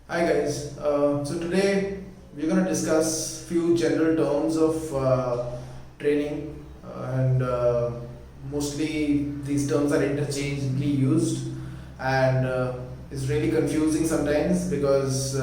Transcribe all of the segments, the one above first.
Hi guys, so today we're going to discuss few general terms of training and mostly these terms are interchangeably used and it's really confusing sometimes because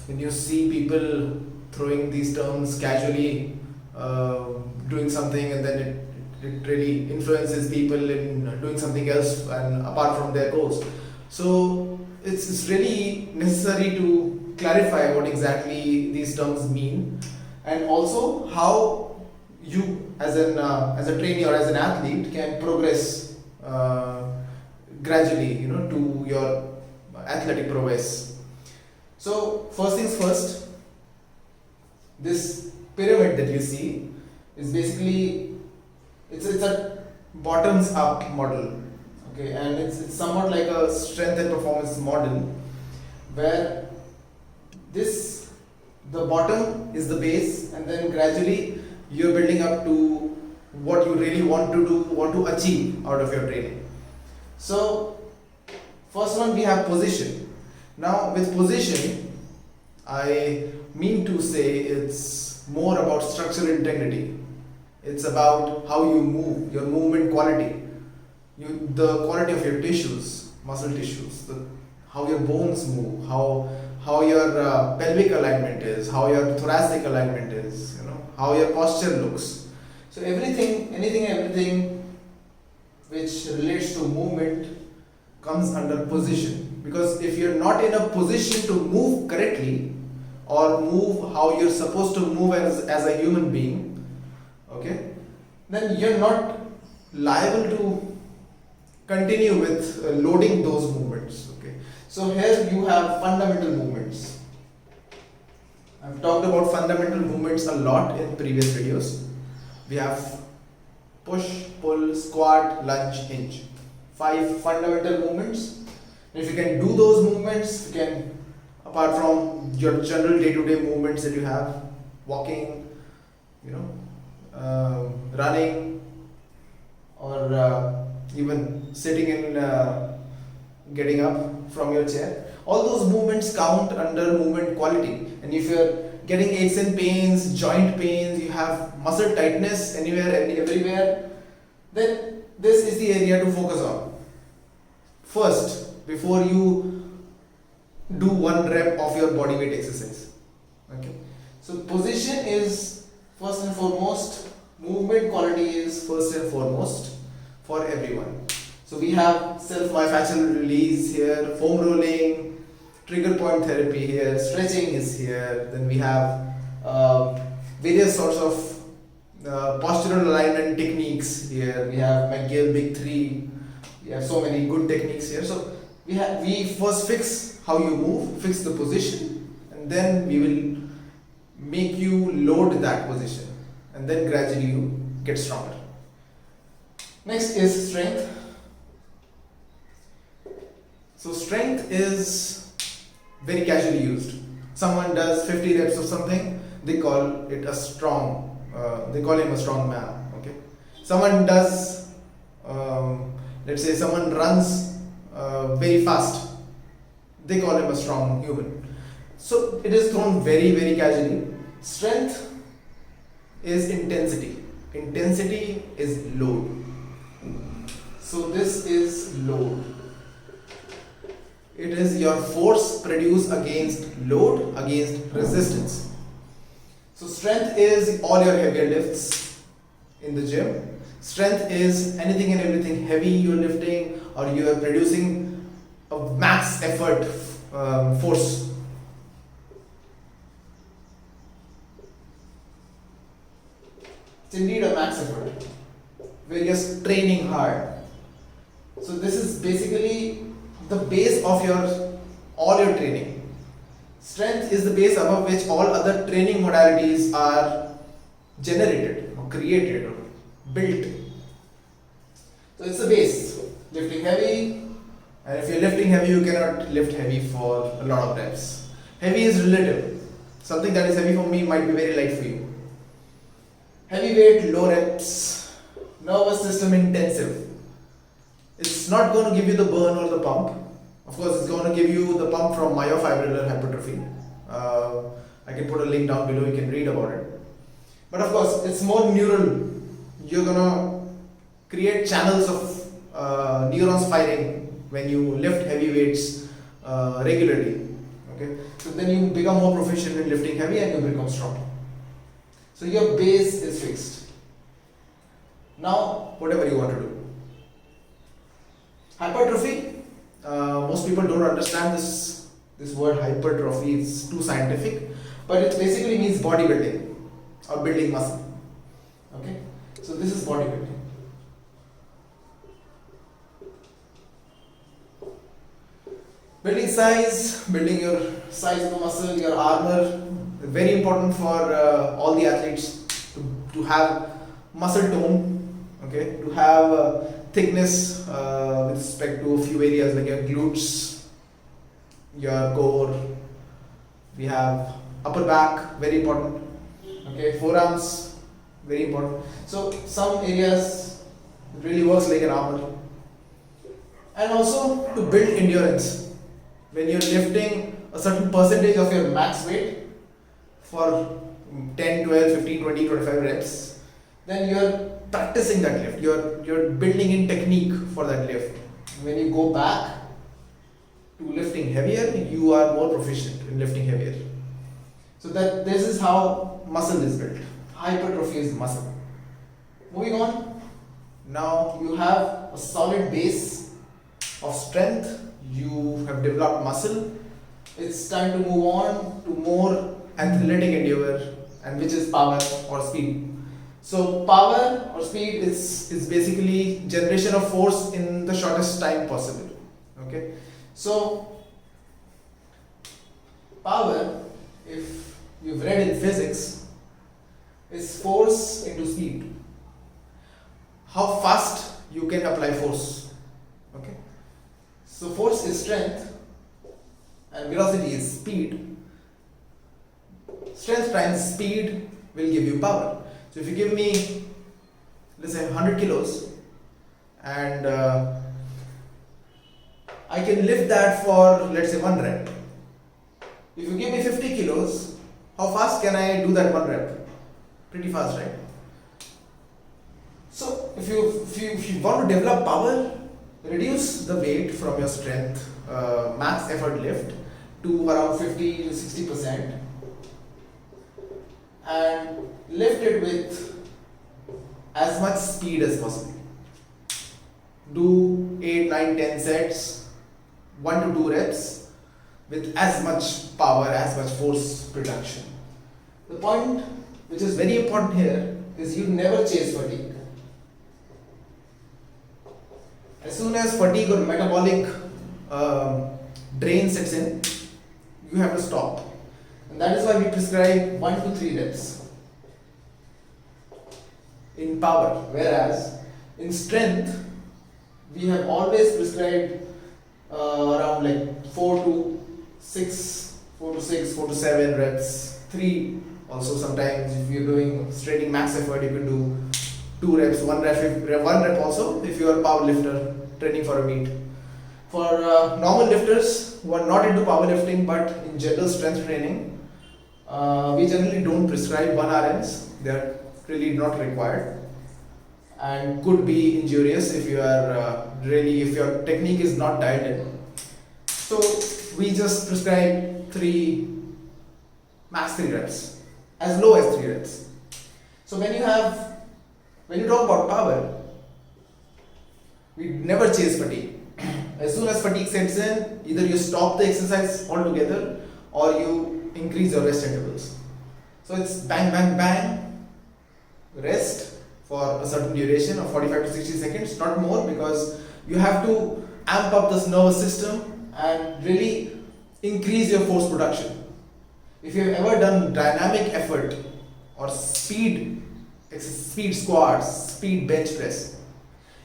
when you see people throwing these terms casually uh, doing something and then it really influences people in doing something else and apart from their goals. So it's really necessary to clarify what exactly these terms mean and also how you as a trainee or as an athlete can progress gradually to your athletic prowess. So first things first, this pyramid that you see is basically it's a bottoms up model. Okay, and it's somewhat like a strength and performance model where this the bottom is the base and then gradually you're building up to what you really want to do, want to achieve out of your training. So first one, we have position. Now with position, I mean to say it's more about structural integrity. It's about how you move, your movement quality, the quality of your tissues, muscle tissues, how your bones move, how your pelvic alignment is, how your thoracic alignment is, how your posture looks. So everything which relates to movement comes under position. Because if you're not in a position to move correctly or move how you're supposed to move as a human being, okay, then you're not liable to continue with loading those movements. Okay, so here you have fundamental movements. I've talked about fundamental movements a lot in previous videos. We have push, pull, squat, lunge, hinge. 5 fundamental movements. And if you can do those movements, you can, apart from your general day-to-day movements that you have, walking, running, or even sitting and getting up from your chair, all those movements count under movement quality. And if you're getting aches and pains, joint pains, you have muscle tightness anywhere and everywhere, then this is the area to focus on first before you do 1 rep of your body weight exercise. Okay, so position is first and foremost, movement quality is first and foremost for everyone. So we have self-myofascial release here, foam rolling, trigger point therapy here, stretching is here. Then we have various sorts of postural alignment techniques here. We have McGill Big 3. We have so many good techniques here. So we first fix how you move, fix the position, and then we will make you load that position, and then gradually you get stronger. Next is strength. So strength is very casually used. Someone does 50 reps of something, they call it a strong, they call him a strong man. Okay. Someone does, let's say someone runs very fast, they call him a strong human. So it is thrown very, very casually. Strength is intensity. Intensity is load. So this is load. It is your force produced against load, against resistance. So strength is all your heavier lifts in the gym. Strength is anything and everything heavy you're lifting or you are producing a max effort force. It's indeed a max effort where you're training hard. So this is basically the base of all your training. Strength is the base above which all other training modalities are generated or created or built. So it's the base. Lifting heavy, and if you're lifting heavy, you cannot lift heavy for a lot of reps. Heavy is relative. Something that is heavy for me might be very light for you. Heavy weight, low reps, nervous system intensive. It's not going to give you the burn or the pump, Of course, it's going to give you the pump from myofibrillar hypertrophy. I can put a link down below, you can read about it. But of course, it's more neural. You're going to create channels of neurons firing when you lift heavy weights regularly. Okay, so then you become more proficient in lifting heavy and you become strong. So your base is fixed. Now, whatever you want to do. Hypertrophy. Most people don't understand this word hypertrophy. It's too scientific, but it basically means bodybuilding or building muscle. Okay, so this is bodybuilding. Building size, building your size of the muscle, your armor, very important for all the athletes to have muscle tone, okay, to have thickness with respect to a few areas like your glutes, your core, we have upper back, very important, okay, forearms, very important. So some areas it really works like an armor. And also to build endurance. When you're lifting a certain percentage of your max weight for 10, 12, 15, 20, 25 reps, then you're practicing that lift. You're building in technique for that lift. When you go back to lifting heavier, you are more proficient in lifting heavier. So that this is how muscle is built. Hypertrophy is muscle. Moving on. Now you have a solid base of strength. You have developed muscle. It's time to move on to more athletic endeavor, and which is power or speed. So power or speed is basically generation of force in the shortest time possible. Okay. So power, if you've read in physics, is force into speed. How fast you can apply force. Okay. So force is strength and velocity is speed. Strength times speed will give you power. So if you give me, let's say 100 kilos and I can lift that for, let's say, 1 rep. If you give me 50 kilos, how fast can I do that 1 rep? Pretty fast, right? So if you want to develop power, reduce the weight from your strength max effort lift to around 50 to 60% and lift it with as much speed as possible. Do 8, 9, 10 sets, 1 to 2 reps with as much power, as much force production. The point which is very important here is you never chase fatigue. As soon as fatigue or metabolic drain sets in, you have to stop. And that is why we prescribe 1 to 3 reps in power. Whereas in strength, we have always prescribed around like 4 to 6, 4 to 7 reps, 3 also sometimes. If you're doing straining max effort, you can do 2 reps, 1 rep also if you are a power lifter training for a meet. For normal lifters who are not into powerlifting but in general strength training, we generally don't prescribe 1 RMs. They are really not required and could be injurious if you are if your technique is not dialed in. So we just prescribe 3, max 3 reps, as low as 3 reps. So when you talk about power, we never chase fatigue. As soon as fatigue sets in, either you stop the exercise altogether or you increase your rest intervals. So it's bang, bang, bang, rest for a certain duration of 45 to 60 seconds, not more, because you have to amp up this nervous system and really increase your force production. If you have ever done dynamic effort or speed squats, speed bench press,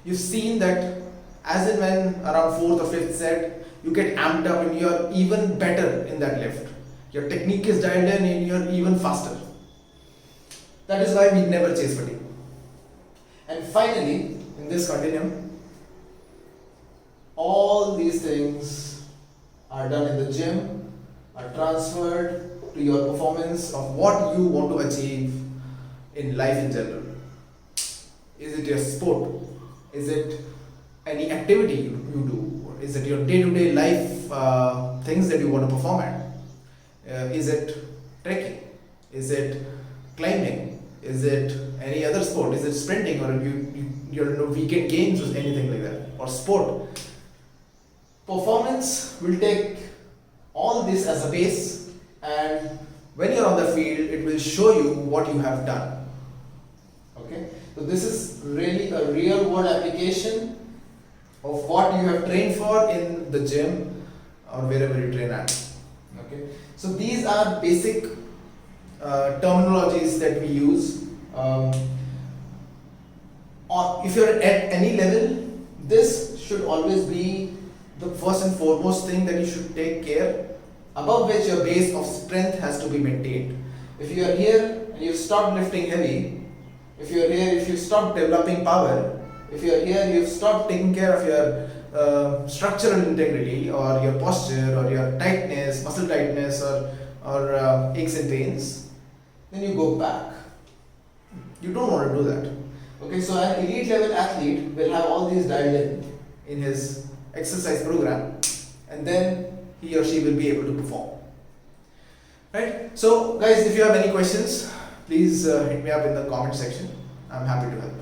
you've seen that as and when around 4th or 5th set, you get amped up and you're even better in that lift. Your technique is dialed in and you're even faster. That is why we never chase fatigue. And finally, in this continuum, all these things are done in the gym are transferred to your performance of what you want to achieve in life in general. Is it your sport? Is it any activity you do? Or is it your day-to-day life things that you want to perform at? Is it trekking? Is it climbing? Is it any other sport? Is it sprinting, or your weekend games or anything like that, or sport? Performance will take all this as a base, and when you're on the field, it will show you what you have done. Okay, so this is really a real world application of what you have trained for in the gym or wherever you train at. Okay, so these are basic terminologies that we use. Or if you're at any level, this should always be the first and foremost thing that you should take care, above which your base of strength has to be maintained. If you are here and you've stopped lifting heavy, if you're here, if you've stopped developing power, if you're here, you've stopped taking care of your structural integrity or your posture or your tightness, muscle tightness or aches and pains, then you go back. You don't want to do that. Okay, so an elite level athlete will have all these dialed in his exercise program, and then he or she will be able to perform. Right? So guys, if you have any questions, please hit me up in the comment section. I'm happy to help.